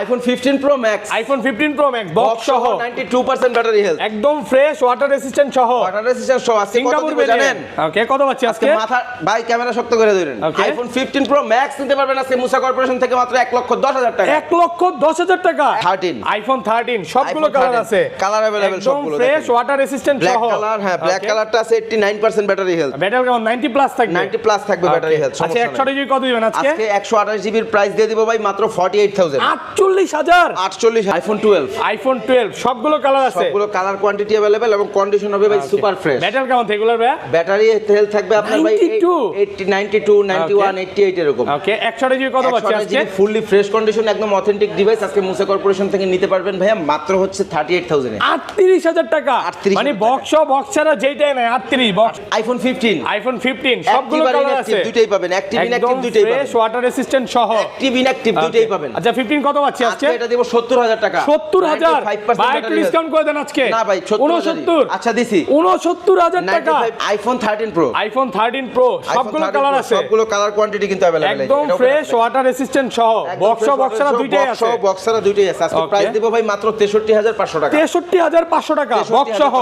IPhone 15 pro max, iPhone 15 pro max box সহ 92% battery health, একদম fresh water resistant সহ। Water resistant সহ আজকে কত সিঙ্গাপুর দিব জানেন? ওকে, কত পাচ্ছি আজকে? মাথা ভাই ক্যামেরা শক্ত করে ধরেন। Okay. আইফোন 15 প্রো ম্যাক্স নিতে পারবেন আজকে মুসা কর্পোরেশন থেকে মাত্র 1,10,000 টাকা। 1,10,000 টাকা। 13 আইফোন 13 সবগুলো iPhone কালার 13 আছে, কালার अवेलेबल একদম সবগুলো ফ্রেশ ওয়াটার রেসিস্ট্যান্ট সহ। ব্ল্যাক কালার, হ্যাঁ ব্ল্যাক কালারটা আছে 89% ব্যাটারি হেলথ, ব্যাটারি কেমন 90 প্লাস থাকবে? 90 প্লাস থাকবে ব্যাটারি হেলথ। আচ্ছা 128 জিবি কত দিবেন আজকে? আজকে 128 জিবির প্রাইস দিয়ে দিব ভাই মাত্র 48,000। 48,000। 48 আইফোন 12, আইফোন 12 সবগুলো কালার আছে, সবগুলো কালার কোয়ান্টিটি अवेलेबल এবং কন্ডিশন হবে ভাই সুপার ফ্রেশ। ব্যাটারি কেমন থাকবে ভাই? ব্যাটারি হেলথ থাকবে আপনার ভাই 92 80 92 91 88 এরকম। ওকে 128 জিবি কত পাচ্ছি আজকে? ফুললি ফ্রেশ কন্ডিশন একদম অথেন্টিক ডিভাইস আজকে মুসা কর্পোরেশন থেকে নিতে পারবেন ভাইয়া মাত্র হচ্ছে 38,000 এ। 38,000 টাকা। 38,000 মানে বক্স বক্স ছাড়া যেটাই নাই 38 বক্স। আইফোন 15, আইফোন 15 সবগুলো কালার আছে, দুটেই পাবেন, অ্যাক্টিভ ইনঅ্যাক্টিভ দুটেই পাবেন, ফ্রেশ ওয়াটার রেসিস্ট্যান্ট সহ অ্যাক্টিভ ইনঅ্যাক্টিভ দুটেই পাবেন। আচ্ছা 15 কত পাচ্ছি আজকে? এটা দেব 70,000 টাকা। 70,000 95% ভাই একটু ডিসকাউন্ট করে দেন আজকে। না ভাই 69 আচ্ছা দিছি 69,000 টাকা। আইফোন 13 প্রো, আইফোন 13 প্রো সবগুলো কালার আছে, সবগুলো কালার কোয়ান্টিটি কিন্তু अवेलेबल আছে, একদম ফ্রেশ ওয়াটার রেসিস্ট্যান্ট সহ। বক্স বক্স ছাড়া দুইটাই আছে, বক্স ছাড়া দুইটাই আছে। আজকে প্রাইস দেব ভাই মাত্র 63,500 টাকা। 63,500 টাকা বক্স সহ।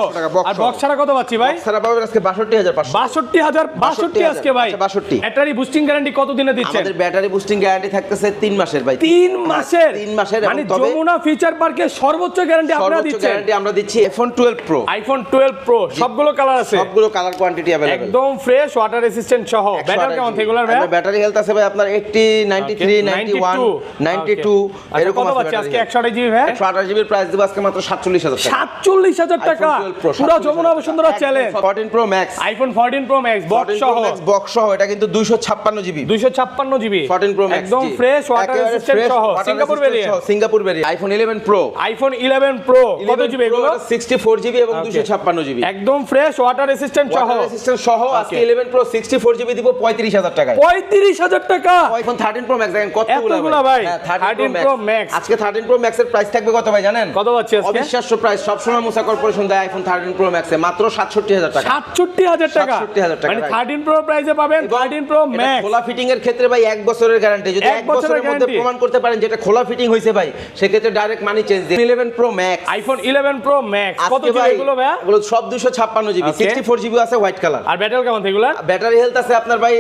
আর বক্স ছাড়া কত পাচ্ছি ভাই? বক্স ছাড়া পাবেন আজকে 62,500। 62,000 আজকে ভাই। 62 ব্যাটারি বুস্টিং গ্যারান্টি কত দিনে দিচ্ছেন? আমাদের ব্যাটারি বুস্টিং গ্যারান্টি থাকতেছে 3 মাসের ভাই। 3 মাসের? 3 মাসের। মানে যমুনা ফিচার পার্কে সর্বোচ্চ গ্যারান্টি আপনারা সর্বোচ্চ দিচ্ছেন। গ্যারান্টি আমরা দিচ্ছি আইফোন 12 প্রো। আইফোন 12 প্রো সবগুলো কালার আছে, সবগুলো কালার কোয়ান্টিটি अवेलेबल, একদম ফ্রেশ ওয়াটার রেসিস্ট্যান্ট সহ। ব্যাটারি কেমন থাকবে ভাই? ব্যাটারি হেলথ আছে ভাই আপনার 80 93 91 92 এরকম কত আছে পাচ্ছি আজকে? 128 জিবি ভাই। 128 জিবির প্রাইস দেব আজকে মাত্র 47,000 টাকা। 47,000 টাকা পুরো Jamuna Bashundhara challenge. 14 pro max, iPhone 14 pro max box সহ, বক্স সহ এটা কিন্তু 256 জিবি, 256 জিবি 14 প্রো ম্যাক্স একদম ফ্রেশ ওয়াটার রেসিস্ট্যান্ট সহ। Singapore variant, Singapore variant. IPhone 11 pro, iPhone 11 pro কত জিবি এগুলো? 64 জিবি এবং 256 জিবি একদম ফ্রেশ ওয়াটার রেসিস্ট্যান্ট সহ। ওয়াটার রেসিস্ট্যান্ট সহ আজকে 11 প্রো 64 জিবি দিব 35,000 টাকায়। 35,000 টাকা। আইফোন 13 প্রো ম্যাক্স দেখেন কতগুলো ভাই। হ্যাঁ 13 প্রো ম্যাক্স আজকে 13 প্রো ম্যাক্স এর প্রাইস থাকবে কত ভাই জানেন? কত পাচ্ছি আজকে? অবিশ্বাস্য প্রাইস সবসময় মুসা কর্পোরেশন দেয় আইফোন 13 প্রো ম্যাক্সে মাত্র 67,000 টাকা। 67,000 টাকা 67,000 টাকা মানে 13 প্রো প্রাইসে পাবেন 13 প্রো এটা ম্যাক্স। খোলা ফিটিং এর ক্ষেত্রে ভাই 1 বছরের গ্যারান্টি, যদি 1 বছরের মধ্যে প্রমাণ করতে পারেন যেটা খোলা ফিটিং হইছে ভাই সেক্ষেত্রে ডাইরেক্ট মানি চেঞ্জ দিন। 11 pro max, iPhone 11 pro max কত জিবি এগুলো ভাই? এগুলো সব 256 জিবি, 64 জিবি আছে হোয়াইট কালার। আর ব্যাটারি কেমন এগুলো? ব্যাটারি হেলথ আছে আপনার ভাই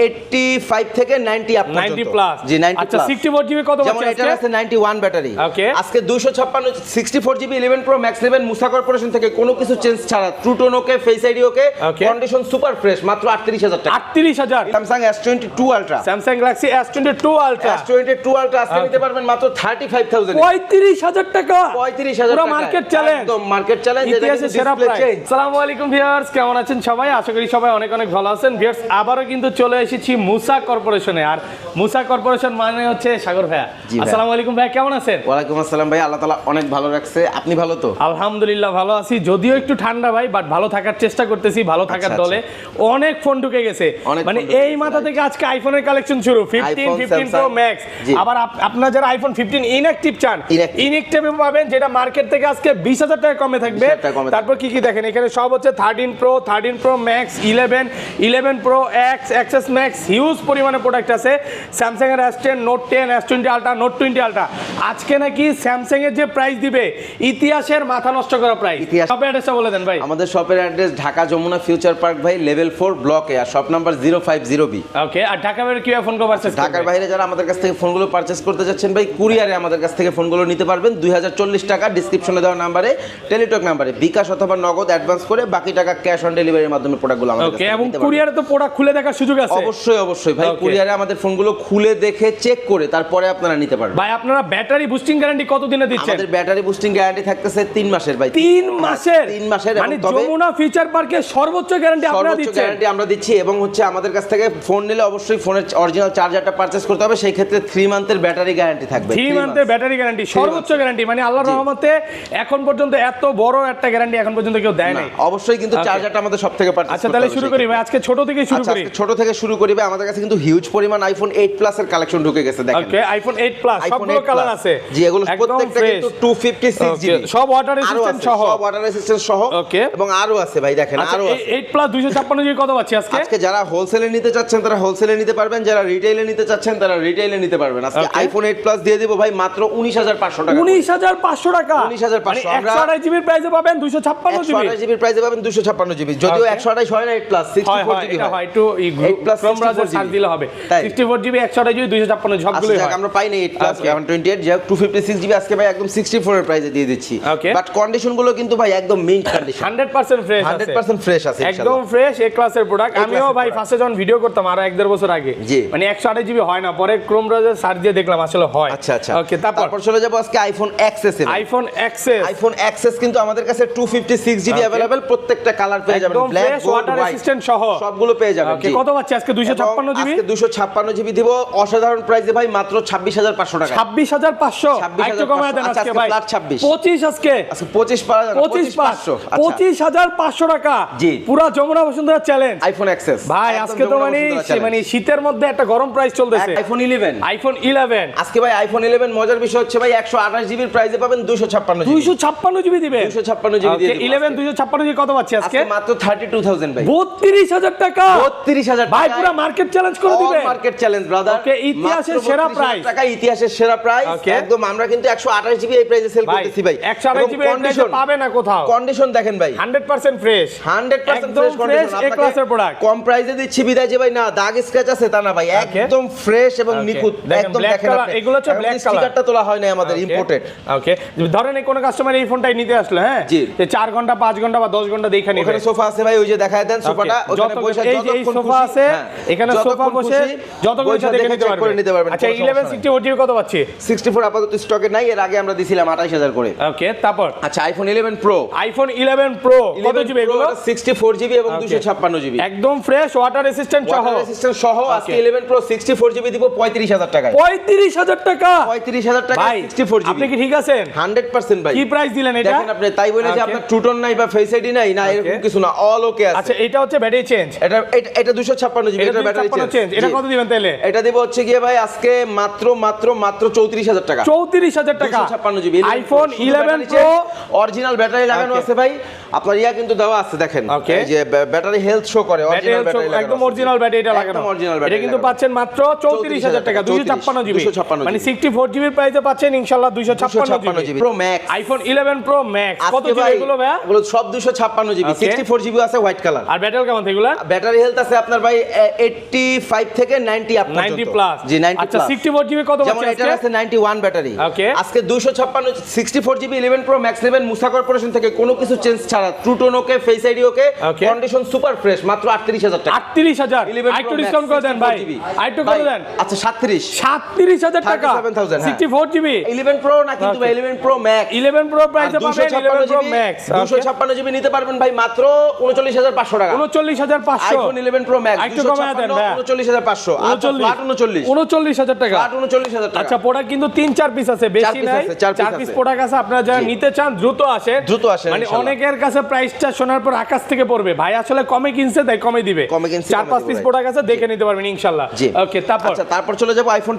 85 থেকে 90 আপ পর্যন্ত, 90 প্লাস। জি 90 আচ্ছা প্লাস। 64 জিবি কত যেমন পাচ্ছি এটা আজকে? আছে 91 ব্যাটারি, ওকে আজকে 256 64 জিবি 11 প্রো ম্যাক্স নেবেন মুসা কর্পোরেশন থেকে কোনো কিছু চেঞ্জ ছাড়া, true tone okay, face ID okay, condition super fresh মাত্র 38,000 টাকা। 38,000। Samsung S22 Ultra, Samsung Galaxy S22 Ultra S22 Ultra আজকে নিতে পারবেন মাত্র 35,000 এ। 35,000 টাকা। 35,000 পুরো টাকা মার্কেট চ্যালেঞ্জ, একদম মার্কেট চ্যালেঞ্জ, ইতিহাসে সেরা প্রাইস। আসসালামু আলাইকুম ভিউয়ার্স, কেমন আছেন সবাই? আশা করি সবাই অনেক অনেক ভালো আছেন। ভিউয়ার্স আবারো কিন্তু চলে এসেছি মুসা কর্পোরেশনে, আর মুসা কর্পোরেশন মানে হচ্ছে সাগর ভাইয়া। আসসালামু আলাইকুম ভাইয়া, কেমন আছেন? ওয়ালাইকুম আসসালাম ভাই, আল্লাহ তাআলা অনেক ভালো রাখছে, আপনি ভালো তো? আলহামদুলিল্লাহ ভালো আছি, যদিও একটু ঠান্ডা ভাই, বাট ভালো থাকার চেষ্টা করতেছি, ভালো থাকার দলে। অনেক ফোন ঢুকে গেছে, মানে এই মাথা থেকে আজকে আইফোনের কালেকশন শুরু। 15 15 প্রো ম্যাক্স, আবার আপনারা যারা আইফোন 15 ইনঅ্যাক্টিভ চান, ইনঅ্যাক্টিভ পাবেন যেটা মার্কেট থেকে আজকে 20,000 টাকা কমে থাকবে। তারপর কি কি দেখেন এখানে সব হচ্ছে 13 pro, 13 pro max, 11 11 pro x, XS max, huge পরিমাণে প্রোডাক্ট আছে। স্যামসাং এর S10, note 10, S20 ultra, note 20 ultra. আজকে নাকি স্যামসাং এর যে প্রাইস দিবে ইতিহাসের মাথা নষ্ট করা প্রাইস। শপের অ্যাড্রেসটা বলে দেন ভাই। আমাদের শপের address Dhaka Jamuna Future Park ভাই, লেভেল 4 ব্লক এ, আর শপ নাম্বার 050B। ওকে, আর ঢাকা বাইরে কিভাবে ফোন পারচেজ করবেন? ঢাকার বাইরে যারা আমাদের কাছ থেকে ফোনগুলো পারচেজ করতে যাচ্ছেন ভাই, কুরিয়ারে আমাদের কাছ থেকে ফোনগুলো নিতে পারবেন 2040 টাকা ডেসক্রিপশনে দেওয়া নাম্বারে, টেলিটক নাম্বারে বিকাশ অথবা নগদ অ্যাডভান্স করে বাকি টাকা ক্যাশ অন ডেলিভারির মাধ্যমে প্রোডাক্টগুলো আমাদের কাছ থেকে এবং নিতে পারবেন। কুরিয়ারে তো প্রোডাক্ট খুলে দেখার সুযোগ আছে? অবশ্যই অবশ্যই ভাই, কুরিয়ারে আমাদের ফোনগুলো খুলে দেখে চেক করে তারপরে আপনারা নিতে পারবেন। ভাই আপনারা ব্যাটারি বুস্টিং গ্যারান্টি কত দিনে দিচ্ছেন? আমাদের ব্যাটারি বুস্টিং গ্যারান্টি থাকতেছে 3 মাসের ভাই। 3 মাসের? 3 মাসের, মানে যমুনা ফিচার পার্কে সর্বোচ্চ গ্যারান্টি আপনারা দিচ্ছেন? গ্যারান্টি আমরা দিচ্ছি, এবং হচ্ছে আমাদের কাছ থেকে ফোন নিলে অবশ্যই ফোনের অরিজিনাল চার্জারটা পারচেজ করতে হবে, সেই ক্ষেত্রে 3 মান্থের ব্যাটারি গ্যারান্টি থাকবে। 3 মান্থের ব্যাটারি গ্যারান্টি, সর্বোচ্চ গ্যারান্টি, মানে আল্লাহর রহমতে এখন পর্যন্ত এত বড় একটা গ্যারান্টি এখন পর্যন্ত কেউ দেয় নাই। অবশ্যই কিন্তু চার্জারটা আমাদের সব থেকে পারচেজ। আচ্ছা তাহলে শুরু করি ভাই, আজকে ছোট থেকে শুরু করি। ছোট থেকে শুরু করি ভাই, আমাদের কাছে কিন্তু হিউজ পরিমাণ আইফোন 8 প্লাস এর কালেকশন ঢুকে গেছে দেখেন। ওকে, আইফোন 8 প্লাস সবগুলো কালার আছে। জি, এগুলো প্রত্যেকটা কিন্তু 256 জিবি, সব ওয়াটার রেজিস্ট্যান্ট সহ, সব ওয়াটার রেজিস্ট্যান্ট সহ। ওকে, এবং আরো আছে ভাই দেখেন, আরো আছে। 8 প্লাস 256 জিবি কত পাচ্ছি আজকে? আজকে যারা হোলসেলে নিতে চাচ্ছেন তারা হোলসেলে নিতে পারবেন, যারা রিটেইলে নিতে চাচ্ছেন তারা রিটেইলে নিতে পারবেন। আজকে আইফোন 8 প্লাস দিয়ে দিব ভাই মাত্র 19500 টাকা 19500 টাকা 19500 আমরা 128 জিবির প্রাইসে পাবেন 256 জিবি 128 জিবির প্রাইসে পাবেন 256 জিবি যদিও 128 হয় না 8 প্লাস 64 জিবি হয় একটু ক্রোম ব্রাউজার সার্চ দিলে হবে 64 জিবি 128 জিবি 256 সবগুলোই হয় আমরা পাই না 8 প্লাস 128 যে 256 জিবি আজকে ভাই একদম 64 এর প্রাইসে দিয়ে দিচ্ছি বাট কন্ডিশন গুলো কিন্তু ভাই একদম মিন্ট কন্ডিশন 100% ফ্রেশ আছে 100% ফ্রেশ আছে একদম ফ্রেশ এ ক্লাসের প্রোডাক্ট আমিও ভাই ফার্স্টে যখন ভিডিও করতাম আর 1.5 বছর আগে মানে 128 জিবি হয় না পরে ক্রোম ব্রাউজার সার্চ দিয়ে দেখলাম আসলে হয় আচ্ছা আচ্ছা ওকে তারপর চলে যাব আজকে আইফোন এক্সএস আইফোন এক্সএস কিন্তু আমাদের কাছে 256 জিবি अवेलेबल প্রত্যেকটা কালার পেয়ে যাবেন ব্ল্যাক ওয়াটার রেসিস্ট্যান্ট সহ সবগুলো পেয়ে যাবেন ওকে কত পাচ্ছি আজকে 256 জিবি আজকে 256 জিবি দিব অসাধারণ প্রাইসে ভাই মাত্র 26500 টাকা 26500 একটু কমায় দেন আজকে ভাই 25 আজকে 25 পারা যাবে 25500 টাকা পুরো Jamuna Bashundhara challenge iPhone XS ভাই আজকে তো মানে শীতের মধ্যে একটা গরম প্রাইস চলতেছে আইফোন 11 আজকে ভাই আইফোন 11 মজার বিষয় হচ্ছে ভাই 128 জিবির প্রাইসে পাবেন 256 জিবি দিবেন 256 জিবি দিয়ে 11 256 জিবি কত পাচ্ছি আজকে মাত্র 32000 ভাই 32000 টাকা 32000 ভাই পুরো মার্কেট চ্যালেঞ্জ করে দিবেন মার্কেট চ্যালেঞ্জ ব্রাদার ওকে ইতিহাসের সেরা প্রাইস টাকা ইতিহাসের সেরা প্রাইস একদম আমরা কিন্তু 128 জিবি এই প্রাইসে সেল করতেছি ভাই 128 জিবি কন্ডিশন পাবে না কোথাও কন্ডিশন দেখেন ভাই 100% ফ্রেশ 100% ফ্রেশ কন্ডিশন এই ক্লাসের প্রোডাক্ট কম প্রাইসে দিচ্ছি বিদায় যে ভাই না দাগ স্ক্র্যাচ আছে তা না ভাই একদম ফ্রেশ এবং নিখুঁত একদম দেখেন আপনি এগুলো হচ্ছে ব্ল্যাক কালার স্টিকারটা তোলা হয় না আমাদের ইম্পোর্টেড ওকে ধরেন কোন কাস্টমার এই ফোনটাই নিতে আসলে হ্যাঁ যে 4 ঘন্টা 5 ঘন্টা বা 10 ঘন্টা দেখে নিবে ওখানে সোফা আছে ভাই ওই যে দেখায় দেন সোফাটা ওখানে বসে এই সোফা আছে এখানে সোফা বসে যত কিছু দেখে নিতে পারবেন আচ্ছা 1164 জিবি কত পাচ্ছি 64 আপাতত স্টকে নাই এর আগে আমরা দিছিলাম 28000 করে ওকে তারপর আচ্ছা আইফোন 11 প্রো কত জিবি এগুলো 64 জিবি এবং 256 জিবি একদম ফ্রেশ ওয়াটার রেসিস্ট্যান্ট সহ আজকে 11 প্রো 64 জিবি দিব 35000 টাকা 35000 টাকা 35000 টাকা 64 জিবি আপনি কি ঠিক আছেন 100% ভাই কি প্রাইস দিলেন এটা দেখেন আপনি তাই বলে যে আপনার টুটন নাই বা ফেস আইডি নাই না এরকম কিছু না অল ওকে আছে আচ্ছা এটা হচ্ছে ব্যাটারি চেঞ্জ এটা 256 জিবি এটা ব্যাটারি চেঞ্জ এটা কত দিবেন তাহলে এটা দেব হচ্ছে গিয়ে ভাই আজকে মাত্র 34000 টাকা 34000 টাকা 256 GB iPhone 11 pro original battery লাগানো আছে ভাই আপনার ইয়া কিন্তু দেওয়া আছে দেখেন এই যে ব্যাটারি হেলথ শো করে অরিজিনাল ব্যাটারি লাগানো একদম অরিজিনাল ব্যাটারিটা লাগানো এটা কিন্তু পাচ্ছেন মাত্র 34000 টাকা 256 জিবি মানে 64 জিবির প্রাইসে পাচ্ছেন ইনশাআল্লাহ 256 GB pro max iPhone 11 pro max কত জিবি এগুলো ভাই এগুলো সব 256 জিবি 64 জিবি আছে হোয়াইট কালার আর ব্যাটারি কেমন এগুলা ব্যাটারি হেলথ আছে আপনার ভাই 85 থেকে 90 আপ পর্যন্ত 90 প্লাস জি 90 আচ্ছা 64 জিবি কত যেমন এটা আছে 91 ব্যাটারি আজকে 256 64 জিবি 11 প্রো ম্যাক্স নেবেন মুসা কর্পোরেশন থেকে কোনো কিছু চেঞ্জ ছাড়া true tone okay face ID okay condition super fresh মাত্র 38000 টাকা 38000 আইটু ডিসকাউন্ট করে দেন ভাই আইটু করে দেন আচ্ছা 37000 টাকা 64 জিবি 11 প্রো না কিন্তু 11 প্রো ম্যাক্স 11 প্রো প্রাইসে পাবেন 11 প্রো ম্যাক্স 256 জিবি নিতে পারবেন ভাই মাত্র 39500 টাকা 39500 আইফোন 11 প্রো ম্যাক্স 39500 আচ্ছা ফ্ল্যাট 39000 টাকা ফ্ল্যাট 39000 টাকা আচ্ছা প্রোডাক্ট কিন্তু 3-4 পিস আছে বেশি নাই 4 পিস প্রোডাক্ট আছে আপনারা যারা নিতে চান দ্রুত আসেন মানে অনেকের কাছে প্রাইসটা শোনার পর আকাশ থেকে পড়বে ভাই আসলে কমে কিনছে তাই কমে দিবে 4-5 পিস প্রোডাক্ট আছে দেখে নিতে পারবেন ইনশাআল্লাহ ওকে তারপর চলে যাব আইফোন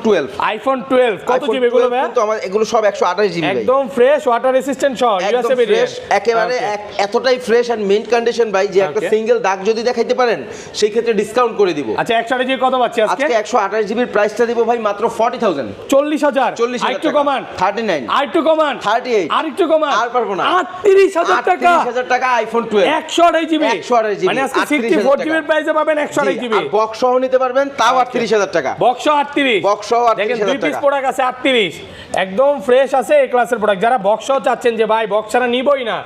12 কত জিবি এগুলো ভাই কিন্তু আমাদের এগুলো সব 128 জিবি একদম ফ্রেশ ওয়াটার রেসিস্ট্যান্ট সহ ইউএসএ ভেরিয়েন্ট একেবারে এতটাই ফ্রেশ এন্ড মিন্ট কন্ডিশন ভাই যে একটা সিঙ্গেল দাগ যদি দেখাইতে পারেন সেই ক্ষেত্রে ডিসকাউন্ট করে দিব আচ্ছা 128 জিবি কত পাচ্ছি আজকে 128 জিবির প্রাইসটা দিব ভাই মাত্র 40000 40000 আইটু কমান 39 আইটু কমান 38 আরেকটু কমান আর পারবো না 38000 টাকা 38000 টাকা আইফোন 12 128 জিবি মানে আজকে 64 জিবির প্রাইসে পাবেন 128 জিবি আর বক্স সহ নিতে পারবেন তাও 38000 টাকা বক্স 38 বক্স সহ 38000 টাকা দেখেন দুই পিস প্রোডাক্ট আছে 38 একদম ফ্রেশ আছে এই ক্লাসের প্রোডাক্ট যারা বক্স সহ চাচ্ছেন যে ভাই বক্স ছাড়া নিবই না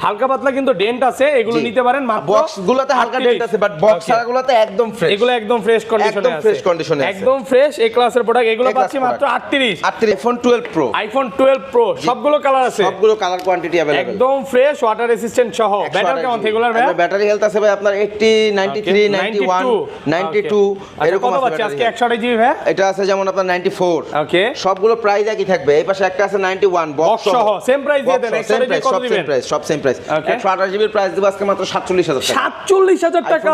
হালকা পাতলা কিন্তু ডেন্ট আছে এগুলো নিতে পারেন মাত্র বক্স গুলোতে হালকা ডেন্ট আছে বাট বক্স ছাড়া গুলোতে একদম ফ্রেশ এগুলো একদম ফ্রেশ কন্ডিশনে আছে একদম ফ্রেশ এই ক্লাসের প্রোডাক্ট এগুলো পাচ্ছি মাত্র 38 আইফোন 12 প্রো সবগুলো কালার আছে সবগুলো কালার কোয়ান্টিটি अवेलेबल একদম ফ্রেশ ওয়াটার রেসিস্ট্যান্ট সহ ব্যাটারি কেমন এগুলোর ভাই ব্যাটারি হেলথ আছে ভাই আপনার 80 93 91 92 এরকম আছে বাচ্চা আজকে 128 জিবি ভাই এটা আছে যেমন আপনার 94 ওকে সবগুলো প্রাইস একই থাকবে এই পাশে একটা আছে 91 বক্স সহ সেম প্রাইস দিয়ে দেন 128 কত দিবেন সব সেম প্রাইস 128 জিবির প্রাইস দেব আজকে মাত্র 47000 টাকা 47000 টাকা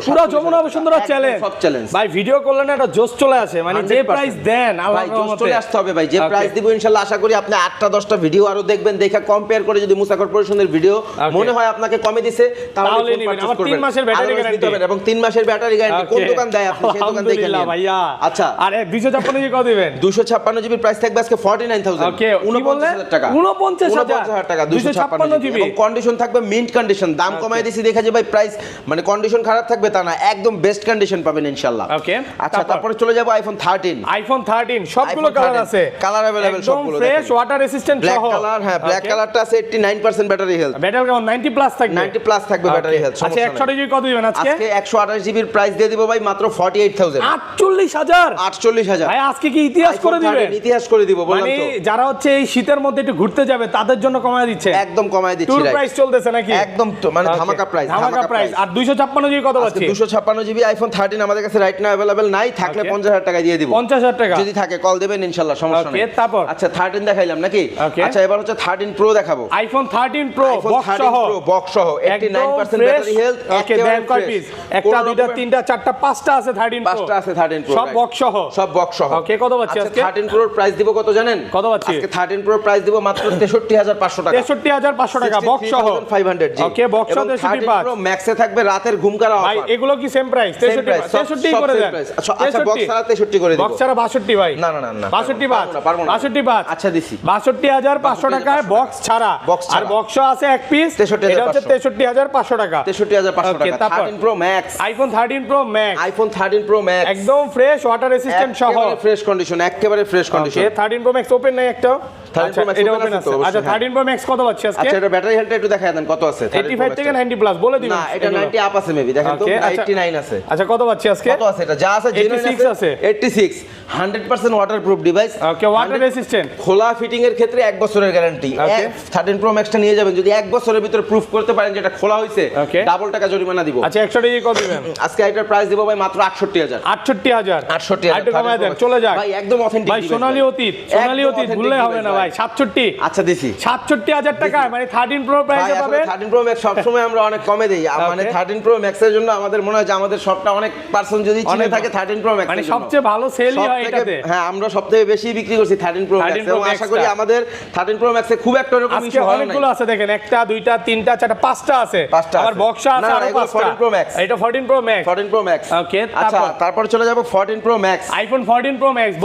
পুরো যমুনা বসুন্ধরা চ্যালেঞ্জ সব চ্যালেঞ্জ ভাই ভিডিও করলে না এটা জোশ চলে আসে মানে যে প্রাইস দেন আল্লাহর রহমতে চলে আসতে হবে ভাই যে প্রাইস দিব ইনশাআল্লাহ আশা করি আপনি 8টা 10টা ভিডিও আরো দেখবেন দেখা কম্পেয়ার করে যদি মুসা কর্পোরেশনের ভিডিও মনে হয় আপনাকে কমে দিছে তাহলে নেবেন আমার 3 মাসের ব্যাটারি গ্যারান্টি এবং 3 মাসের ব্যাটারি গ্যারান্টি কোন দোকান দেয় আপনি সেই দোকান দেখে নিন ভাইয়া আচ্ছা আর 256 জি কত দিবেন 256 জিবির প্রাইস থাকবে আজকে 49000 ওকে 49000 টাকা 49000 টাকা 256 জিবি এবং কন্ডিশন থাকবে মিন্ট কন্ডিশন দাম কমায় দিছি দেখা যায় ভাই প্রাইস মানে কন্ডিশন খারাপ থাকবে তা না একদম বেস্ট কন্ডিশন পাবেন ইনশাআল্লাহ ওকে আচ্ছা তারপরে চলে যাব আইফোন 13 সবগুলো কালার আছে কালার अवेलेबल সবগুলো ফ্রেশ ওয়াটার রেসিস্ট্যান্ট সহ ব্ল্যাক কালার হ্যাঁ ব্ল্যাক কালারটা আছে 89% ব্যাটারি হেলথ ব্যাটারি কেমন 90 প্লাস থাকবে 90 প্লাস থাকবে ব্যাটারি হেলথ আচ্ছা 100 জিবি কত দিবেন আজকে 128 জিবির প্রাইস দিয়ে দিব ভাই মাত্র 48000 48000 ভাই আজকে কি ইতিহাস করে দিবেন ইতিহাস করে দিব বললাম মানে তো যারা হচ্ছে এই শীতের মধ্যে একটু ঘুরতে যাবে তাদের জন্য কমায় দিচ্ছে একদম কমায় দিচ্ছি টুর প্রাইস চলতেছে নাকি একদম তো মানে ধামাকা প্রাইস আর 256 জিবি কত পাচ্ছি 256 জিবি আইফোন 13 আমাদের কাছে রাইট নাও अवेलेबल নাই থাকলে 50000 টাকা দিয়ে দিব 50000 টাকা যদি থাকে কল দিবেন ইনশাআল্লাহ সমস্যা নেই ওকে তারপর আচ্ছা 13 দেখাইলাম নাকি আচ্ছা এবার হচ্ছে 13 প্রো দেখাবো আইফোন 13 প্রো বক্স সহ 89% ব্যাটারি হেলথ ওকে দেন কয় পিস একটা দুইটা তিনটা চারটা পাঁচটা আছে 13 প্রো পাঁচটা আছে 13 প্রো সব বক্স সহ ওকে কত পাচ্ছি আজকে 13 প্রোর প্রাইস দিব কত জানেন কত পাচ্ছি আজকে 13 প্রোর প্রাইস দিব মাত্র 63500 টাকা 63500 টাকা বক্স সহ 500 জি ওকে বক্স সহ 63500 প্রো ম্যাক্সে থাকবে রাতের ঘুম করা অফার ভাই এগুলো কি সেম প্রাইস 63 করে দেন আচ্ছা বক্স ছাড়া 63 করে দিব বক্স ছাড়া 62 ভাই না 62 বাদ আচ্ছা দিছি 62500 টাকায় বক্স ছাড়া আর বক্স আছে এক পিস এটা হচ্ছে 63500 টাকা 63500 টাকা 13 pro max iPhone 13 pro max একদম ফ্রেশ ওয়াটার রেসিস্ট্যান্ট সহ ফ্রেশ কন্ডিশন একেবারে ফ্রেশ কন্ডিশন ওকে 13 প্রো ম্যাক্স ওপেন নাই একটা 13 প্রো ম্যাক্স ওপেন আছে আচ্ছা 13 প্রো ম্যাক্স কত পাচ্ছি আজকে আচ্ছা এটা ব্যাটারি হেলথটা একটু দেখায় দেন কত আছে 85 থেকে 90 প্লাস বলে দিবেন না এটা 90 আপ আছে মেবি দেখেন তো 89 আছে আচ্ছা কত পাচ্ছি আজকে কত আছে এটা যা আছে 86 আছে 86 100% ওয়াটারপ্রুফ ডিভাইস ওকে ওয়াটার রেসিস্ট্যান্ট খোলা ফিটিং এর ক্ষেত্রে 1 বছরের গ্যারান্টি 13 প্রো ম্যাক্সটা নিয়ে যাবেন যদি 1 বছরের ভিতরে প্রুফ করতে পারেন যে এটা খোলা হইছে ডাবল টাকা জরিমানা দিব আচ্ছা 100 টাকা কত দিবেন আজকে এটার প্রাইস দিব ভাই মাত্র 68000 68000 একটু কমায় দেন চলে যাক ভাই একদম অথেন্টিক ভাই সোনালী অতীত ভুললে হবে না ভাই 67 আচ্ছা দিছি 67000 টাকা মানে 13 প্রো প্রাইসে পাবে 13 প্রো ম্যাক্স সব সময় আমরা অনেক কমে দেই মানে 13 প্রো ম্যাক্স এর জন্য আমাদের মনে হয় যে আমাদের শপটা অনেক পার্সন যদি চিনে থাকে 13 প্রো ম্যাক্স মানে সবচেয়ে ভালো সেলই হয় এটাতে হ্যাঁ আমরা সবথেকে বেশি বিক্রি করছি 13 প্রো ম্যাক্স এবং আশা করি আমাদের 13 প্রো ম্যাক্সে খুব একটা এরকম ইস্যু হয় না অনেকগুলো আছে দেখেন একটা দুইটা তিনটা চারটা পাঁচটা আছে আবার বক্সা আছে আর 14 প্রো ম্যাক্স এটা 14 প্রো ম্যাক্স 14 প্রো ম্যাক্স ওকে আচ্ছা তারপর চলে যাব 14 pro max iPhone 14 pro max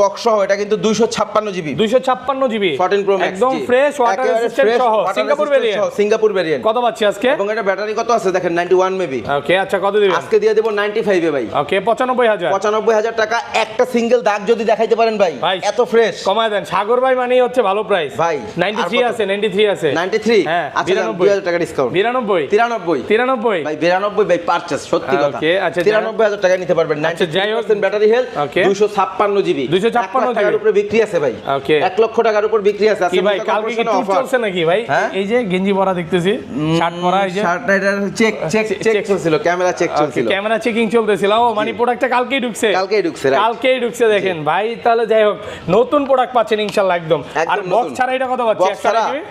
box সহ এটা কিন্তু 256 জিবি 256 জিবি 14 প্রো ম্যাক্স একদম ফ্রেশ ওয়াটার রেসিস্ট্যান্ট সহ সিঙ্গাপুর ভেরিয়েন্ট কত পাচ্ছি আজকে এবং এটা ব্যাটারি কত আছে দেখেন 91 মেবি ওকে আচ্ছা কত দিবেন আজকে দিয়ে দেব 95 এ ভাই ওকে 95000 টাকা একটা সিঙ্গেল দাগ যদি দেখাইতে পারেন ভাই এত ফ্রেশ কমায় দেন সাগর ভাই মানেই হচ্ছে ভালো প্রাইস ভাই 93 আছে 93 হ্যাঁ আচ্ছা 2000 টাকা ডিসকাউন্ট 93 ভাই 92 ভাই পারচেজ সত্যি কথা ওকে আচ্ছা 93000 টাকা নিতে পারবেন 90% ব্যাটারি হেলথ 256 জিবি 256 টাকার উপরে বিক্রি আছে ভাই ওকে 1 লক্ষ টাকার উপর বিক্রি আছে কি ভাই কালকে কি টুর চলছে নাকি ভাই এই যে গেঞ্জি পরা দেখতেছি শার্ট পরা এই যে শার্টটা এটা চেক চলছিল ক্যামেরা চেক চলছিল ক্যামেরা চেকিং চলতেছিল ও মানে প্রোডাক্টটা কালকেই ঢুকছে দেখেন ভাই তাহলে যাই হোক নতুন প্রোডাক্ট পাচ্ছেন ইনশাআল্লাহ একদম আর বক্স ছাড়া এটা কত পাচ্ছি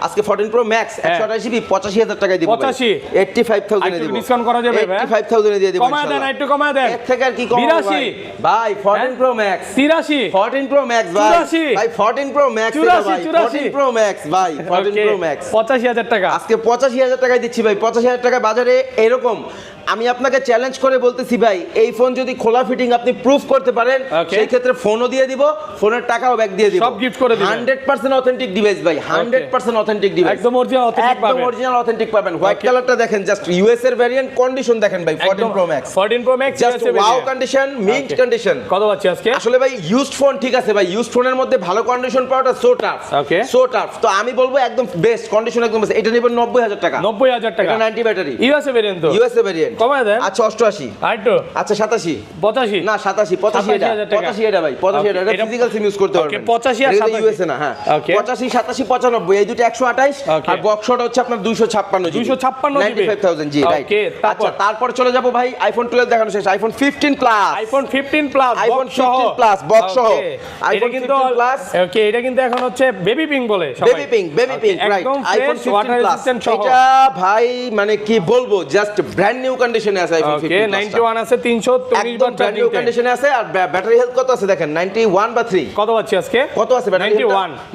আজকে 14 প্রো ম্যাক্স 128 জিবি 85000 টাকায় দিব 85000 এ দিব ডিসকাউন্ট করা যাবে ভাই 85000 এ দিয়ে দিব কমায় দেন একটু কমায় দেন এর থেকে আর কি কম 82 ভাই 14 প্রো ম্যাক্স 14 প্রো ম্যাক্স ভাই 14 প্রো ম্যাক্স 14 প্রো ম্যাক্স ভাই 14 প্রো ম্যাক্স 85000 টাকা আজকে 85000 টাকায় দিচ্ছি ভাই 85000 টাকা বাজারে এরকম আমি আপনাকে চ্যালেঞ্জ করে বলতেছি ভাই এই ফোন যদি খোলা ফিটিং আপনি প্রুফ করতে পারেন সেই ক্ষেত্রে ফোনও দিয়ে দিব ফোনের টাকাও ব্যাক দিয়ে দিব সব গিফট করে দিবেন 100% অথেন্টিক ডিভাইস ভাই 100% অথেন্টিক ডিভাইস একদম অরিজিনাল অথেন্টিক পাবেন হোয়াইট কালারটা দেখেন জাস্ট ইউএস এর ভেরিয়েন্ট কন্ডিশন দেখেন ভাই 14 pro max just wow condition mint condition কত পাচ্ছি আজকে আসলে ভাই ইউজড ফোন ঠিক আছে ভাই ইউজড ফোনের মধ্যে ভালো কন্ডিশন পাওয়াটা সো টাফ তো আমি বলবো একদম বেস্ট কন্ডিশন একদম বেস্ট এটা নেবেন 90000 টাকা এটা 90 ব্যাটারি ইউএসএ ভেরিয়েন্ট কমায় দেন আচ্ছা 88 আইটো আচ্ছা 87 85 না 85 এটা ভাই 85 এটা ফিজিক্যাল সিম ইউজ করতে পারবেন 85 আর 87 ইউএসএ না হ্যাঁ 85 87 95 এই দুটো 128 আর বক্সটা হচ্ছে আপনার 256 জিবি 95000 জি রাইট আচ্ছা তারপর চলে যাব ভাই আইফোন 12 দেখানো শেষ আইফোন 15 প্লাস বক্স সহ আইফোন 15 প্লাস ওকে এটা কিন্তু এখন হচ্ছে বেবি পিঙ্ক বলে সবাই baby pink right iPhone 15 plus এটা ভাই মানে কি বলবো জাস্ট ব্র্যান্ড নিউ কন্ডিশনে আছে আইফোন 15 ওকে 91 আছে 319 বার ব্র্যান্ড নিউ কন্ডিশনে আছে। আর ব্যাটারি হেলথ কত আছে দেখেন, 91 বা 3 কত পাচ্ছি আজকে? কত আছে ব্যাটারি?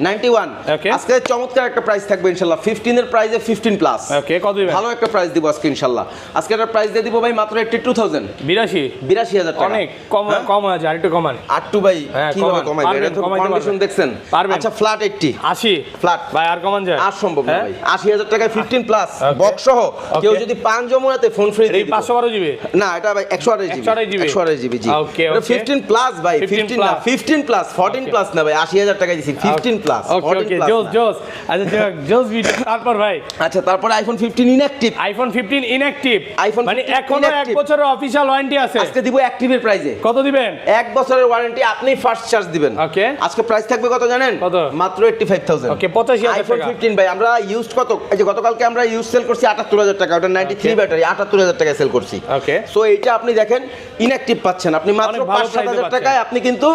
91 Okay. আজকে চমৎকার একটা প্রাইস থাকবে ইনশাআল্লাহ। 15 এর প্রাইসে 15 প্লাস। ওকে কত দিবেন? ভালো একটা প্রাইস দিব আজকে ইনশাআল্লাহ। আজকে একটা প্রাইস দিয়ে দিব ভাই মাত্র 82000 82,000 টাকা। অনেক কম কম আছে, আর একটু কমান। আটটু ভাই হ্যাঁ, কিভাবে কমান, কমাইবে? এটা তো কমাইতে কন্ডিশন পারবেন। দেখছেন। পারবেন। আচ্ছা ফ্ল্যাট 80 80 ফ্ল্যাট ভাই, আর কমান যায়? আর সম্ভব না হ্যাঁ? ভাই। 80000 টাকায় 15 প্লাস Okay. বক্স সহ কেউ Okay. যদি 5 যমুনাতে ফোন ফ্রি এই 512 জিবি না, এটা ভাই 128 জিবি 128 জিবি জি। Okay, এটা okay. 15 প্লাস ভাই, 15 না 15 প্লাস 14 প্লাস না ভাই, 80000 টাকা দিছি 15 প্লাস ওকে 14 ওকে প্লাস। জোস জোস। আচ্ছা জোস ভিডিও। তারপর ভাই আচ্ছা তারপরে iPhone 15 inactive. IPhone 15 inactive, iPhone মানে 15 এখনো 1 inactive। বছরের অফিশিয়াল ওয়ারেন্টি আছে। আজকে দিব অ্যাক্টিভের প্রাইসে। কত দিবেন? 1 বছরের ওয়ারেন্টি, আপনি ফার্স্ট চার্জ দিবেন। ওকে আজকে প্রাইস থাকবে কত জানেন? কত? মাত্র 85000। ওকে 85,000 আইফোন টাকা। 15 ভাই আমরা ইউজড কত, এই যে গতকালকে আমরা ইউজ সেল করছি 78000 টাকা, ওটা 93 ব্যাটারি 78000 টাকায় সেল করছি। ওকে সো এইটা আপনি দেখেন ইনঅ্যাক্টিভ পাচ্ছেন আপনি মাত্র অনেক ভালো 5-7000 price-এ টাকায় আপনি কিন্তু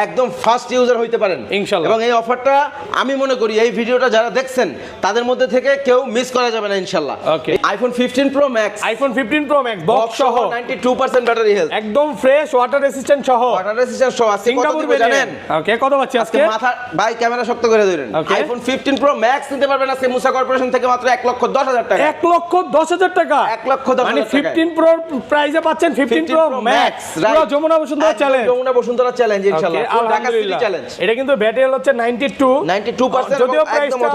একদম ফার্স্ট ইউজার হইতে পারেন ইনশাআল্লাহ। এবং এই অফারটা আমি মনে করি এই ভিডিওটা যারা দেখছেন তাদের মধ্যে থেকে কেউ মিস করা যাবে না ইনশাআল্লাহ। ওকে iPhone 15 pro max iPhone 15 pro max box সহ 92% ব্যাটারি হেলথ, একদম ফ্রেশ ওয়াটার রেসিস্ট্যান্ট সহ ওয়াটার রেজিস্ট্যান্স সহ আজকে কত সিঙ্গাপুর দিব জানেন? ওকে কত পাচ্ছি আজকে আজকে? মাথা ভাই ক্যামেরা শক্ত করে ধরেন। Okay. আইফোন 15 প্রো ম্যাক্স নিতে পারবেন আজকে মুসা কর্পোরেশন থেকে মাত্র 1,10,000 টাকা। 1,10,000 টাকা। 1,10,000 মানে টাকায়। 15 প্রো প্রাইসে পাচ্ছেন 15 প্রো ম্যাক্স, পুরো যমুনা বসুন্ধরা চ্যালেঞ্জ। যমুনা বসুন্ধরা চ্যালেঞ্জ ইনশাআল্লাহ। পুরো ঢাকা সিটি চ্যালেঞ্জ। এটা কিন্তু ব্যাটারি হচ্ছে 92% যদিও প্রাইসটা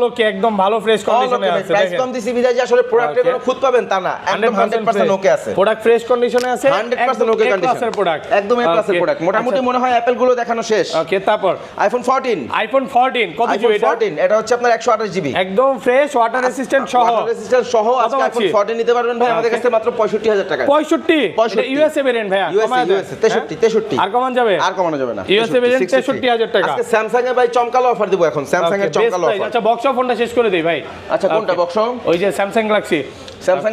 ওকে একদম ভালো ফ্রেশ কন্ডিশনে আছে। প্রাইস কম দিছি বিদায় যে আসলে প্রোডাক্টে কোনো খুঁত পাবেন তা না, একদম 100% ওকে আছে। প্রোডাক্ট ফ্রেশ কন্ডিশনে আছে, 100% ওকে কন্ডিশন। ক্লাসের প্রোডাক্ট, একদম এ ক্লাসের প্রোডাক্ট। মোটামুটি মনে হয় অ্যাপল গুলো দেখানো শেষ। ওকে তারপর আইফোন 14 কত জিবি এটা? 14 এটা হচ্ছে আপনার 128 জিবি একদম ফ্রেশ ওয়াটার রেসিস্ট্যান্ট সহ। ওয়াটার রেজিস্ট্যান্স সহ আজকে আইফোন 14 নিতে পারবেন ভাই আমাদের কাছে মাত্র 65000 টাকা। 65 এটা ইউএসএ ভেরিয়েন্ট ভাইয়া, কমায় দেন। ইউএসএ 63 আর কমান যাবে? আর কমানো যাবে না। ইউএসএ ভেরিয়েন্ট 63000 টাকা। আজকে স্যামসাং এ ভাই চমকালো অফার দিব এখন, স্যামসাং এর চমকালো অফার। আচ্ছা বক্স ফোনটা শেষ করে দেই ভাই। আচ্ছা কোনটা বক্স? ওই যে Samsung Galaxy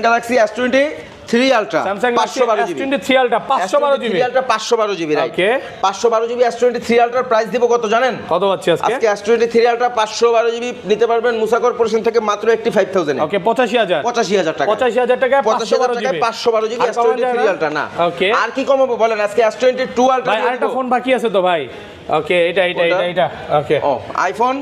Galaxy S23 Ultra স্যামসাং 512 GB S23 Ultra 512 GB Ultra 512 GB right. Okay 512 GB S23 Ultra price দিব কত জানেন? কত পাচ্ছি আজকে? আজকে S23 Ultra 512 জিবি নিতে পারবেন মুসা কর্পোরেশন থেকে মাত্র 85000 এ। ওকে 85000 টাকা। 85000 টাকায় 512 জিবি 512 জিবি আর কমানো যায় S23 না? Ultra না। ওকে আর কি কমাবো বলেন? আজকে S22 Ultra ভাই আরেকটা ফোন বাকি আছে তো ভাই। ওকে এটা ওকে ও আইফোন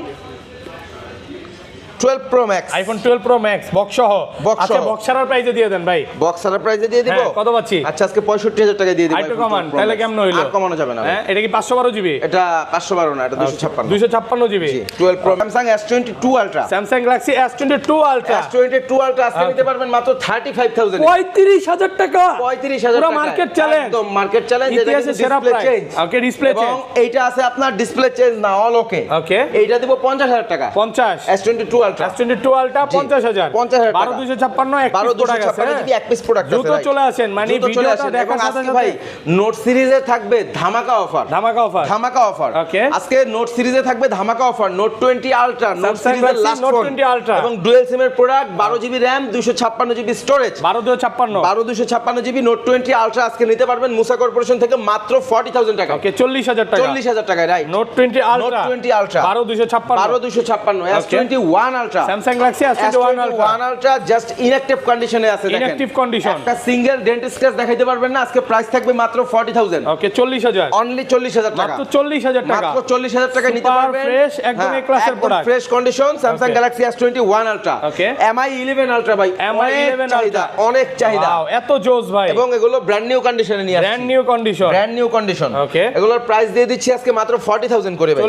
12 Pro Max আইফোন 12 প্রো ম্যাক্স বক্স সহ। Box আচ্ছা সহ। বক্স ছাড়ার প্রাইসে দিয়ে দেন ভাই। বক্সার প্রাইসে দিয়ে দিব। হ্যাঁ, কত পাচ্ছি? আচ্ছা আজকে 65000 টাকা দিয়ে দিব। আরেকটু কমান তাহলে কেমন হইলো? আর কমানো যাবে না। হ্যাঁ এটা কি 512 জিবি? এটা 512 না, এটা 256 256 GB 12 Pro Samsung S22 Ultra Samsung Galaxy S22 Ultra S22 Ultra আজকে নিতে পারবেন মাত্র 35000 35000 টাকা। 35000 পুরো টাকা মার্কেট চ্যালেঞ্জ, একদম মার্কেট চ্যালেঞ্জ। এটা ইতিহাসে কিন্তু সেরা ডিসপ্লে প্রাইস। চেঞ্জ। ওকে ডিসপ্লে এবং চেঞ্জ। এইটা আছে আপনার ডিসপ্লে চেঞ্জ না, অল ওকে। ওকে এইটা দিব 50000 টাকা। 50 S22 Ultra S22 Ultra 50000 50,000 টাকা। 12256 এক পিস প্রোডাক্ট আছে। 12256 যদি এক পিস প্রোডাক্ট আছে দ্রুত চলে আসেন, মানে ভিডিওটা দেখার সাথে সাথে ভাই নোট সিরিজে থাকবে ধামাকা অফার। ধামাকা অফার ধামাকা অফার। ওকে আজকে নোট সিরিজে থাকবে ধামাকা offer. Note 20 ultra note Samsung সিরিজের Galaxy last Note phone 20 Ultra এবং ডুয়াল সিমের product 12 GB RAM 256 GB storage 12256 GB note 20 ultra আজকে নিতে পারবেন মুসা কর্পোরেশন থেকে মাত্র 40000 টাকা। ওকে 40000 টাকা 40000 টাকায় right. Note 20 ultra 12256 S21 ultra Samsung Galaxy S21 ultra just inactive কন্ডিশনে আছে দেখেন। ইনঅ্যাক্টিভ কন্ডিশন একটা সিঙ্গেল ডেন্ট স্ক্র্যাচ দেখাইতে পারবেন না। আজকে প্রাইস থাকবে মাত্র 40000। ওকে 40000 অনলি 40000 টাকা। মাত্র 40000 টাকা মাত্র 40000 টাকা নিতে Super পারবেন। fresh, একদম এ ক্লাসের product. Fresh condition Samsung Okay. Galaxy S21 Ultra Okay. MI 11 Ultra ভাই MI 11 চাহিদা, Ultra অনেক চাহিদা। Wow, এত জোস ভাই। এবং এগুলো ব্র্যান্ড নিউ কন্ডিশনে নিয়ে আসছে। Brand new condition brand new condition. Okay. এগুলোর প্রাইস দিয়ে দিচ্ছি আজকে মাত্র 40000 করে ভাই।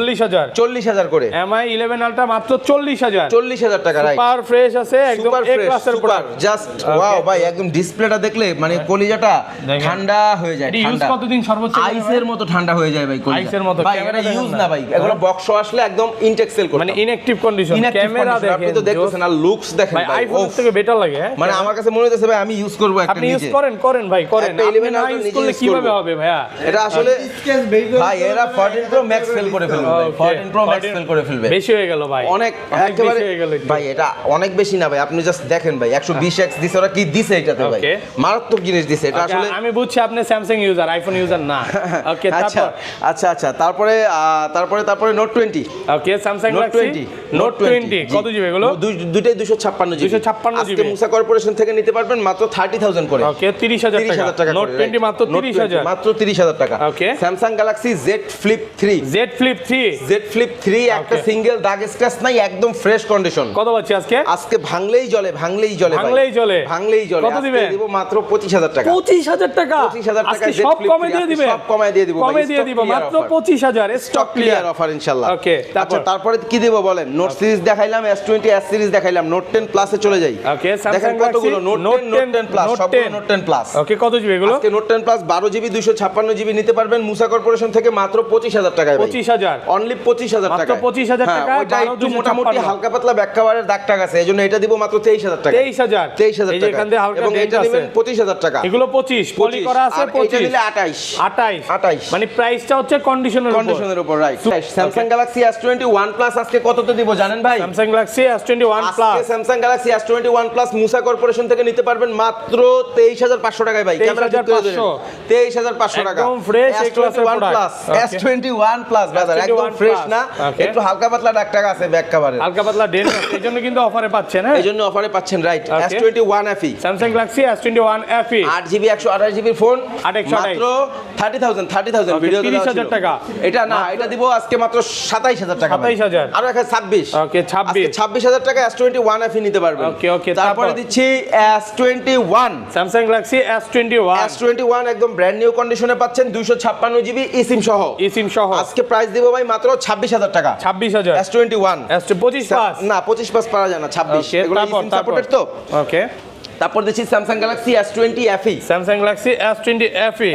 40000 করে MI 11 Ultra মাত্র 40000 40000 টাকা রাইট। সুপার ফ্রেশ আছে, একদম সুপার এ ফ্রেশ ক্লাসের সুপার প্রোডাক্ট। জাস্ট ওয়াও ভাই, একদম ডিসপ্লেটা দেখলে মানে কলিজাটা দেখেন। ঠান্ডা হয়ে যায়। এটি ইউজ ঠান্ডা কতদিন সর্বোচ্চ? আইসের মতো ঠান্ডা হয়ে যায় ভাই কলিজা। আইসের মতো। ভাই ক্যামেরা এটা ইউজ দেখেন না না। ভাই, এগুলো বক্স আসলে একদম ইনটেক সেল করতে মানে ইনঅ্যাক্টিভ কন্ডিশন। ক্যামেরা দেখেন, আপনি তো দেখতেছেন আর লুকস দেখেন ভাই ভাই। আইফোন ওফ, থেকে বেটার লাগে। হ্যাঁ মানে আমার কাছে মনে হচ্ছে ভাই আমি ইউজ করব একটা আপনি ইউজ নিজে। করেন ভাই করেন। একটা আপনি 11 না Ultra ইউজ নিজে করলে use কিভাবে করবো। হবে ভাইয়া? এটা আসলে ভাই এরা 14 Pro Max ফেল করে ফেলবে ভাই। 14 Pro Max ফেল করে ফেলবে। বেশি হয়ে গেল ভাই, অনেক অনেক একেবারে বেশি হয়ে গেল ভাই এটা অনেক বেশি না ভাই, আপনি জাস্ট দেখেন ভাই 120x দিছে, ওরা কি দিছে এটাতে ভাই, মারাত্মক জিনিস দিছে এটা আসলে। আমি বুঝছি আপনি স্যামসাং ইউজার, আইফোন ইউজার না। ওকে আচ্ছা আচ্ছা আচ্ছা, তারপরে নোট 20। ওকে স্যামসাং গ্যালাক্সি নোট 20 কত জিবি এগুলো? দুইটাই 256 জিবি। 256 জিবি আজকে মুসা কর্পোরেশন থেকে নিতে পারবেন মাত্র 30,000 করে। ওকে 30,000 টাকা। নোট 20 মাত্র 30,000, মাত্র 30,000 টাকা। ওকে Samsung Galaxy Z Flip 3। Z Flip 3 একটা সিঙ্গেল দাগ স্ক্র্যাচ নাই, একদম ফ্রেশ কন্ডিশন। কত পাচ্ছি আজকে? আজকে ভাঙলেই জ্বলে কত দিবেন? দিব মাত্র 25,000 টাকা। 25,000 টাকা। 25,000 টাকা সব কমে দিয়ে দিবেন? সব কমায় দিয়ে দিব ভাই, কমে দিয়ে দিব মাত্র 25,000 স্টক ক্লিয়ার অফার ইনশাআল্লাহ। ওকে আচ্ছা তারপরে কি দেব বলেন? নোট সিরিজ দেখাইলাম, S20 S সিরিজ দেখাইলাম, নোট 10 প্লাসে চলে যাই। ওকে দেখেন কতগুলো নোট 10 প্লাস, সবগুলো নোট 10 প্লাস। ওকে কত জিবি এগুলো? আজকে নোট 10 প্লাস 12 জিবি 256 জিবি নিতে পারবেন মুসা কর্পোরেশন থেকে মাত্র 25,000 টাকায় ভাই। 25,000 অনলি 25,000 টাকা। মাত্র 25,000 টাকা। ওইটা একটু মোটামুটি হালকা পাতলা ব্যাক কভারের দাগ টাক আছে, এজন্য এটা দিব মাত্র 23,000 টাকা। 23,000 টাকা। এখান থেকে হালকা এবং এটা নেবেন 25,000 টাকা। এগুলো 25 পলি করা আছে, 25 এটা নিলে 28 মানে প্রাইসটা হচ্ছে কন্ডিশনের উপর, right. Samsung Galaxy S20 OnePlus আজকে কততে দিব জানেন ভাই? স্যামসাং গ্যালাক্সি S20 OnePlus, আজকে স্যামসাং গ্যালাক্সি S20 OnePlus মুসা কর্পোরেশন থেকে নিতে পারবেন মাত্র 23,500 টাকায় ভাই। ক্যামেরা ঠিক করে দেন 23,500 টাকা। একদম ফ্রেশ এই ক্লাসের প্রোডাক্ট। S20 OnePlus ব্রাদার একদম ফ্রেশ না, একটু হালকা পাতলা দাগ টাক আছে ব্যাক কভারে, হালকা পাতলা ডেন্ট আছে, এইজন্য কিন্তু অফারে পাচ্ছেন। হ্যাঁ এইজন্য অফারে পাচ্ছেন, right. S20 One FE, Samsung Galaxy S20 One FE 8GB 128GB phone মাত্র 30,000 ভিডিও 30,000 টাকা। এটা না, এটা দিব আজকে মাত্র 27,000 টাকা। 27,000 আর একটা 26। ওকে 26 26,000 টাকা S20 One FE নিতে পারবেন। ওকে তারপরে দিচ্ছি S20 One, Samsung Galaxy S20 One একদম ব্র্যান্ড নিউ কন্ডিশনে পাচ্ছেন 256GB eSIM সহ। আজকে প্রাইস দিব ভাই মাত্র 26,000 টাকা। 26,000 S20 One 25 প্লাস না, 25 প্লাস পাওয়া যায় না, 26 এগুলো eSIM সাপোর্টেড তো। ওকে তারপর দিচ্ছি Samsung Galaxy S20 FE। Samsung Galaxy S20 FE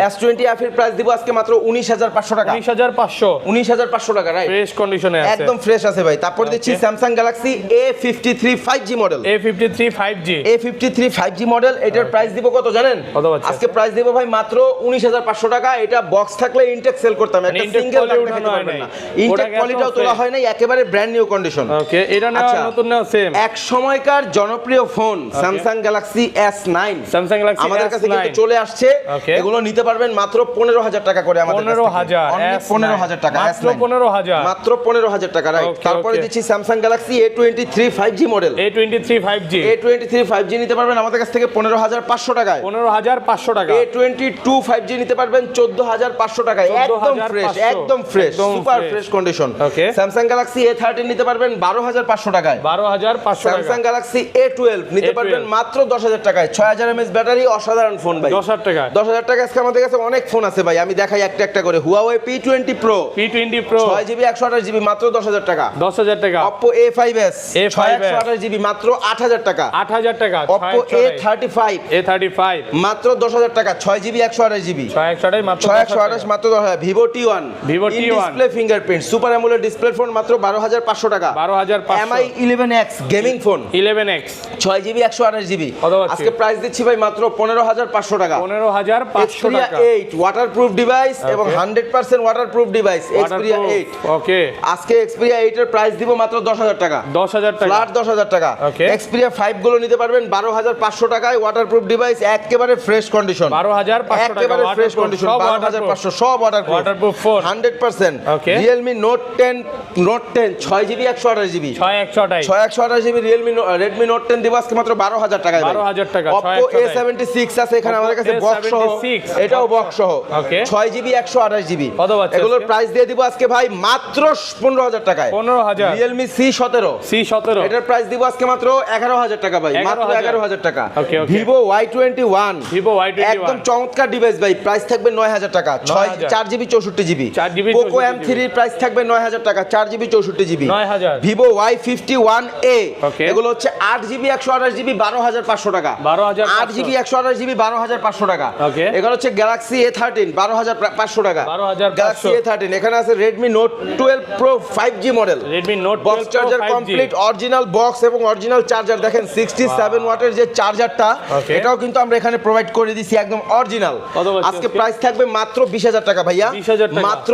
এর প্রাইস দিব আজকে মাত্র 19,500 টাকা। 19,500 টাকা, রাইট। ফ্রেশ কন্ডিশনে আছে, একদম ফ্রেশ আছে ভাই। তারপর দিচ্ছি Samsung Galaxy A53 5G model. A53 5G model, এটার প্রাইস দিব কত জানেন? আজকে প্রাইস দিব ভাই মাত্র 19,500 টাকা। এটা বক্স থাকলে ইনটেক সেল করতাম, একটা সিঙ্গেল লাখ টাকা পারবেন না। ইনটেক কোয়ালিটিও তোলা হয় নাই, একেবারে ব্র্যান্ড নিউ কন্ডিশন। ওকে এটা না নতুন না সেম। এক সময়কার জনপ্রিয় ফোন স্যামসাং গ্যালাক্সি S9 আমাদের কাছে কিন্তু চলে আসছে। এগুলো নিতে পারবেন মাত্র 15,000 টাকা করে আমাদের কাছে। 15,000 টাকা, মাত্র 15,000, মাত্র 15,000 টাকা, রাইট। তারপরে দিচ্ছি Samsung Galaxy A23 5G model. A23 5G নিতে পারবেন আমাদের কাছ থেকে 15,500 টাকায়। 15,500 টাকা। A22 5G নিতে পারবেন 14,500 টাকায়। একদম fresh super fresh condition. Samsung Galaxy A13 নিতে পারবেন 12,500 টাকায়। 12,500 টাকা। স্যামসাং গ্যালাক্সি A12 নিতে পারবেন মাত্র 10,000 টাকায়। 6000 mAh ব্যাটারি, অসাধারণ ফোন ভাই। 10,000 টাকা। 10,000 টাকা। আজকে আমাদের কাছে অনেক ফোন আছে ভাই, আমি দেখাই একটা করে। Huawei P20 Pro 6GB 128GB মাত্র 10,000 টাকা। 10,000 টাকা। Oppo A5s 128GB মাত্র 8,000 টাকা। 8,000 টাকা। Oppo A35 মাত্র 10,000 টাকা। 6GB 128GB 628 মাত্র 128 মাত্র 10,000। Vivo T1 display fingerprint super AMOLED display phone মাত্র 12,500 টাকা। 12,500। MI 11X gaming phone 11X 6GB 128GB আজকে প্রাইস দিচ্ছি ভাই মাত্র 15,500 টাকা। 15,500 টাকা। 8 ওয়াটারপ্রুফ ডিভাইস এবং 100% ওয়াটারপ্রুফ ডিভাইস Xperia 8। ওকে আজকে Xperia 8 এর প্রাইস দিব মাত্র 10,000 টাকা। 10,000 টাকা, ফ্ল্যাট 10,000 টাকা। Xperia 5 গুলো নিতে পারবেন 12,500 টাকায়। ওয়াটারপ্রুফ ডিভাইস, একেবারে ফ্রেশ কন্ডিশন। 12,500 টাকা। একেবারে ফ্রেশ কন্ডিশন। 12,500 সব waterproof phone 100%। Realme Note 10 6GB 128GB 628GB Redmi Note 10 দিব আজকে মাত্র 12,000 টাকায়। 12,000 টাকা। Oppo A76 আছে এখানে আমাদের কাছে বক্স সহ, এটাও বক্স সহ 6GB 128GB। এগুলোর প্রাইস দিয়ে দিব আজকে ভাই মাত্র 15,000 টাকায়। 15,000। Realme C17 এটার প্রাইস দিব আজকে মাত্র 11,000 টাকা ভাই, মাত্র 11,000 টাকা। Vivo Y21 একদম চমৎকার ডিভাইস ভাই, প্রাইস থাকবে 9,000 টাকা। 4GB 64GB। Poco M3 এর প্রাইস থাকবে 9,000 টাকা। 4GB 64GB 9,000। Vivo Y51a এগুলো হচ্ছে 8GB 128GB 12,500 টাকা। 8GB 128GB 12,500 টাকা। এগুলো হচ্ছে Galaxy A13 12,500 টাকা। Galaxy A13 এখানে আছে Redmi Note 12 Pro 5G model. Redmi Note 12 box charger complete, original box এবং অরিজিনাল চার্জার। দেখেন 67 ওয়াটের যে চার্জারটা, এটাও কিন্তু আমরা এখানে প্রোভাইড করে দিছি একদম অরিজিনাল। আজকে প্রাইস থাকবে মাত্র 20,000 টাকা ভাইয়া, মাত্র